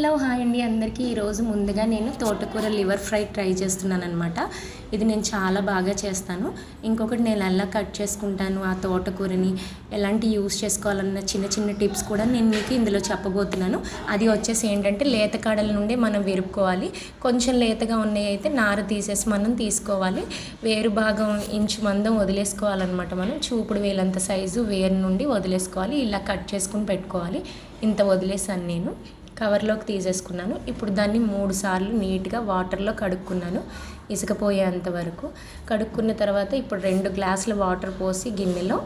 Hello hi అండి అందరికీ. ఈరోజు ముందుగా నేను తోటకూర లివర్ ఫ్రై ట్రై చేస్తున్నాను అనమాట. ఇది నేను చాలా బాగా చేస్తాను. ఇంకొకటి నేను ఎలా కట్ చేసుకుంటాను ఆ తోటకూరని, ఎలాంటి యూస్ చేసుకోవాలన్న చిన్న చిన్న టిప్స్ కూడా నేను మీకు ఇందులో చెప్పబోతున్నాను. అది వచ్చేసి ఏంటంటే లేత కాడల నుండి మనం విరుపుకోవాలి. కొంచెం లేతగా ఉన్నాయి అయితే నార తీసేసి మనం తీసుకోవాలి. వేరు భాగం ఇంచు మందం వదిలేసుకోవాలన్నమాట. మనం చూపుడు వేలంత సైజు వేరు నుండి వదిలేసుకోవాలి. ఇలా కట్ చేసుకుని పెట్టుకోవాలి. ఇంత వదిలేసాను నేను. కవర్లోకి తీసేసుకున్నాను. ఇప్పుడు దాన్ని 3 సార్లు నీట్గా వాటర్లో కడుక్కున్నాను, ఇసుకపోయేంత వరకు. కడుక్కున్న తర్వాత ఇప్పుడు 2 గ్లాసుల వాటర్ పోసి గిన్నెలో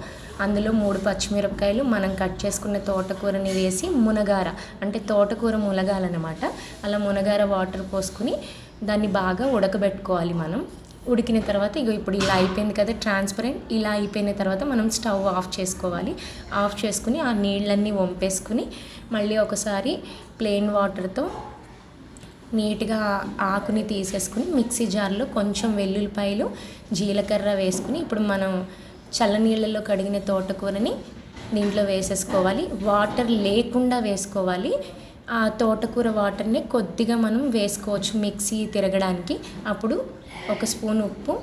అందులో 3 పచ్చిమిరపకాయలు, మనం కట్ చేసుకున్న తోటకూరని వేసి మునగార, అంటే తోటకూర మునగాలన్నమాట. అలా మునగార వాటర్ పోసుకుని దాన్ని బాగా ఉడకబెట్టుకోవాలి మనం. ఉడికిన తర్వాత ఇప్పుడు ఇలా అయిపోయింది కదా ట్రాన్స్పరెంట్. ఇలా అయిపోయిన తర్వాత మనం స్టవ్ ఆఫ్ చేసుకోవాలి. ఆఫ్ చేసుకుని ఆ నీళ్ళన్నీ వంపేసుకుని మళ్ళీ ఒకసారి ప్లెయిన్ వాటర్తో నీట్గా ఆకుని తీసేసుకుని మిక్సీ జార్లో కొంచెం వెల్లుల్లిపాయలు, జీలకర్ర వేసుకుని ఇప్పుడు మనం చల్లనీళ్ళలో కడిగిన తోటకూరని దీంట్లో వేసేసుకోవాలి. వాటర్ లేకుండా వేసుకోవాలి. ఆ తోటకూర వాటర్ని కొద్దిగా మనం వేసుకోవచ్చు మిక్సీ తిరగడానికి. అప్పుడు 1 స్పూన్ ఉప్పు,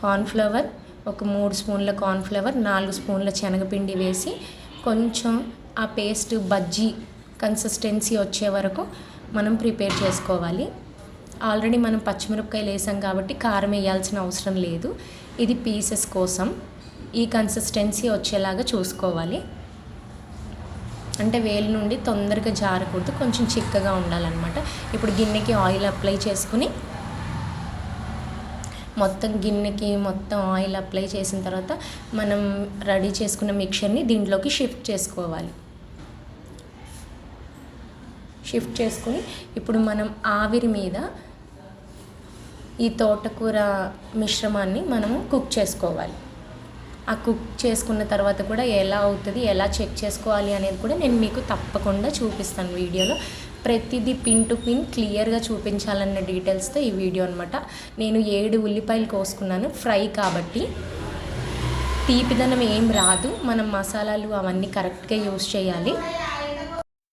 కార్న్ఫ్లవర్, ఒక 3 స్పూన్ల కార్న్ఫ్లవర్, 4 స్పూన్ల శనగపిండి వేసి కొంచెం ఆ పేస్ట్ బజ్జీ కన్సిస్టెన్సీ వచ్చే వరకు మనం ప్రిపేర్ చేసుకోవాలి. ఆల్రెడీ మనం పచ్చిమిరపకాయలు వేసాం కాబట్టి కారం వేయాల్సిన అవసరం లేదు. ఇది పీసెస్ కోసం ఈ కన్సిస్టెన్సీ వచ్చేలాగా చూసుకోవాలి. అంటే వేలు నుండి తొందరగా జారకూడదు, కొంచెం చిక్కగా ఉండాలన్నమాట. ఇప్పుడు గిన్నెకి ఆయిల్ అప్లై చేసుకుని గిన్నెకి మొత్తం ఆయిల్ అప్లై చేసిన తర్వాత మనం రెడీ చేసుకున్న మిక్చర్ని దీంట్లోకి షిఫ్ట్ చేసుకోవాలి. షిఫ్ట్ చేసుకుని ఇప్పుడు మనం ఆవిరి మీద ఈ తోటకూర మిశ్రమాన్ని మనము కుక్ చేసుకోవాలి. ఆ కుక్ చేసుకున్న తర్వాత కూడా ఎలా అవుతుంది, ఎలా చెక్ చేసుకోవాలి అనేది కూడా నేను మీకు తప్పకుండా చూపిస్తాను వీడియోలో. ప్రతిదీ పిన్ టు పిన్ క్లియర్గా చూపించాలన్న డీటెయిల్స్తో ఈ వీడియో అనమాట. నేను 7 ఉల్లిపాయలు కోసుకున్నాను, ఫ్రై కాబట్టి తీపిదనం ఏం రాదు. మనం మసాలాలు అవన్నీ కరెక్ట్గా యూస్ చేయాలి.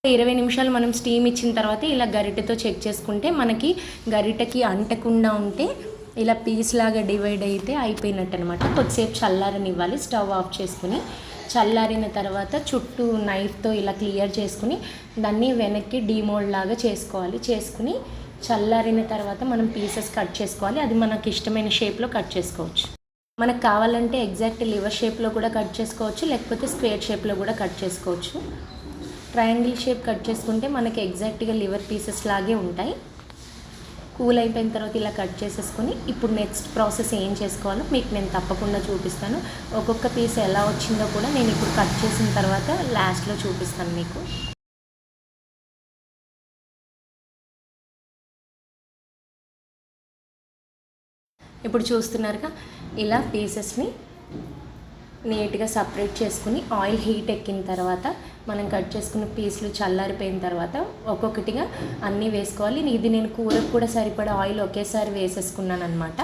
20 నిమిషాలు మనం స్టీమ్ ఇచ్చిన తర్వాత ఇలా గరిటెతో చెక్ చేసుకుంటే మనకి గరిటెకి అంటకుండా ఉంటే ఇలా పీస్ లాగా డివైడ్ అయితే అయిపోయినట్టు అనమాట. కొద్దిసేపు చల్లారనివ్వాలి. స్టవ్ ఆఫ్ చేసుకుని చల్లారిన తర్వాత చుట్టూ నైఫ్తో ఇలా క్లియర్ చేసుకుని దాన్ని వెనక్కి డీమోల్డ్ లాగా చేసుకోవాలి. చేసుకుని చల్లారిన తర్వాత మనం పీసెస్ కట్ చేసుకోవాలి. అది మనకి ఇష్టమైన షేప్లో కట్ చేసుకోవచ్చు. మనకు కావాలంటే ఎగ్జాక్ట్ లివర్ షేప్లో కూడా కట్ చేసుకోవచ్చు, లేకపోతే స్క్వేర్ షేప్లో కూడా కట్ చేసుకోవచ్చు. ట్రయాంగిల్ షేప్ కట్ చేసుకుంటే మనకి ఎగ్జాక్ట్గా లివర్ పీసెస్ లాగే ఉంటాయి. కూల్ అయిపోయిన తర్వాత ఇలా కట్ చేసేసుకొని ఇప్పుడు నెక్స్ట్ ప్రాసెస్ ఏం చేసుకోవాలో మీకు నేను తప్పకుండా చూపిస్తాను. ఒక్కొక్క పీస్ ఎలా వచ్చిందో కూడా నేను ఇప్పుడు కట్ చేసిన తర్వాత లాస్ట్లో చూపిస్తాను మీకు. ఇప్పుడు చూస్తున్నారుగా ఇలా పీసెస్ని నీట్గా సపరేట్ చేసుకుని ఆయిల్ హీట్ ఎక్కిన తర్వాత మనం కట్ చేసుకున్న పీసులు చల్లారిపోయిన తర్వాత ఒక్కొక్కటిగా అన్నీ వేసుకోవాలి. ఇది నేను కూరకు కూడా సరిపడా ఆయిల్ ఒకేసారి వేసేసుకున్నాను అనమాట.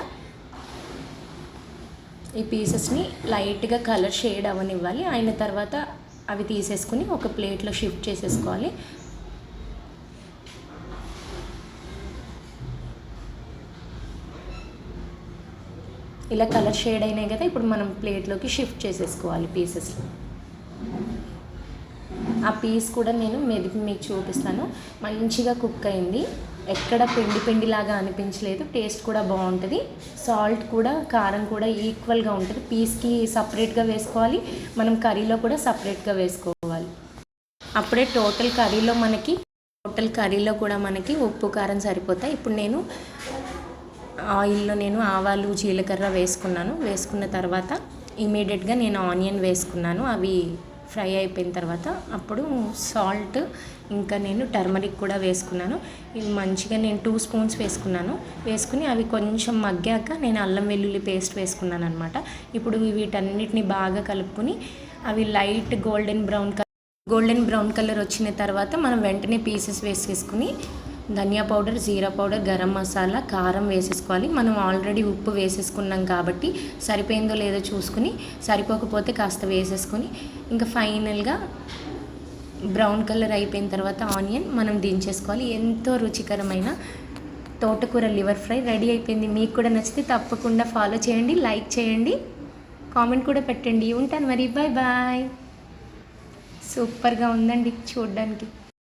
ఈ పీసెస్ని లైట్గా కలర్ షేడ్ అవ్వనివ్వాలి. అయిన తర్వాత అవి తీసేసుకుని ఒక ప్లేట్లో షిఫ్ట్ చేసేసుకోవాలి. ఇలా కలర్ షేడ్ అయినాయి కదా, ఇప్పుడు మనం ప్లేట్లోకి షిఫ్ట్ చేసేసుకోవాలి పీసెస్. ఆ పీస్ కూడా నేను మెదిపి మీకు చూపిస్తాను. మంచిగా కుక్ అయింది, ఎక్కడ పిండిలాగా అనిపించలేదు. టేస్ట్ కూడా బాగుంటుంది. సాల్ట్ కూడా కారం కూడా ఈక్వల్గా ఉంటుంది. పీస్కి సపరేట్గా వేసుకోవాలి, మనం కర్రీలో కూడా సపరేట్గా వేసుకోవాలి. అప్పుడే టోటల్ కర్రీలో కూడా మనకి ఉప్పు కారం సరిపోతాయి. ఇప్పుడు నేను ఆయిల్లో ఆవాలు, జీలకర్ర వేసుకున్న తర్వాత ఇమీడియట్గా నేను ఆనియన్ వేసుకున్నాను. అవి ఫ్రై అయిపోయిన తర్వాత అప్పుడు సాల్ట్, ఇంకా నేను టర్మరిక్ కూడా వేసుకున్నాను. ఇవి మంచిగా నేను 2 స్పూన్స్ వేసుకుని అవి కొంచెం మగ్గాక నేను అల్లం వెల్లుల్లి పేస్ట్ వేసుకున్నాను అనమాట. ఇప్పుడు వీటన్నిటిని బాగా కలుపుకొని అవి లైట్ గోల్డెన్ బ్రౌన్ కలర్ వచ్చిన తర్వాత మనం వెంటనే పీసెస్ వేసేసుకుని ధనియా పౌడర్, జీరా పౌడర్, గరం మసాలా, కారం వేసేసుకోవాలి. మనం ఆల్రెడీ ఉప్పు వేసేసుకున్నాం కాబట్టి సరిపోయిందో లేదో చూసుకుని, సరిపోకపోతే కాస్త వేసేసుకొని ఇంకా ఫైనల్గా బ్రౌన్ కలర్ అయిపోయిన తర్వాత ఆనియన్ మనం దించేసుకోవాలి. ఎంతో రుచికరమైన తోటకూర లివర్ ఫ్రై రెడీ అయిపోయింది. మీకు కూడా నచ్చితే తప్పకుండా ఫాలో చేయండి, లైక్ చేయండి, కామెంట్ కూడా పెట్టండి. ఉంటాను మరి, బాయ్ బాయ్. సూపర్గా ఉందండి చూడడానికి.